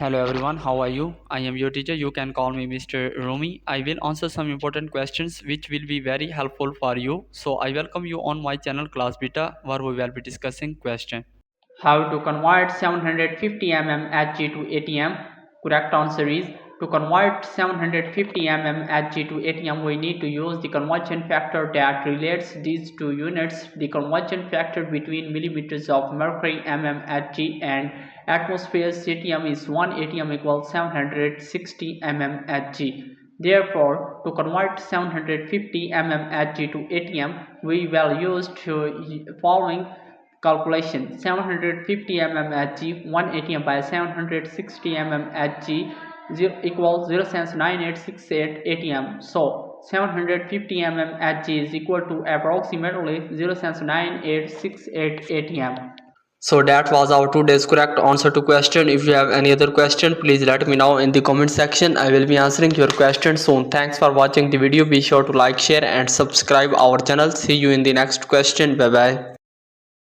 Hello everyone, how are you? I am your teacher. You can call me Mr. Rumi. I will answer some important questions which will be very helpful for you. So I welcome you on my channel Class Beta where we will be discussing question. How to convert 750 mm Hg to ATM? Correct answer is to convert 750 mm Hg to ATM we need to use the conversion factor that relates these two units. The conversion factor between millimeters of mercury mm Hg and atmospheres CTM is 1 ATM equals 760 mm Hg. Therefore, to convert 750 mm Hg to ATM, we will use the following calculation: 750 mm Hg 1 ATM by 760 mm Hg equals 0.9868 ATM. So 750 mm Hg is equal to approximately 0.9868 ATM. So that was our today's correct answer to question. If you have any other question, please let me know in the comment section. I will be answering your question soon. Thanks for watching the video. Be sure to like, share and subscribe our channel. See you in the next question. Bye bye.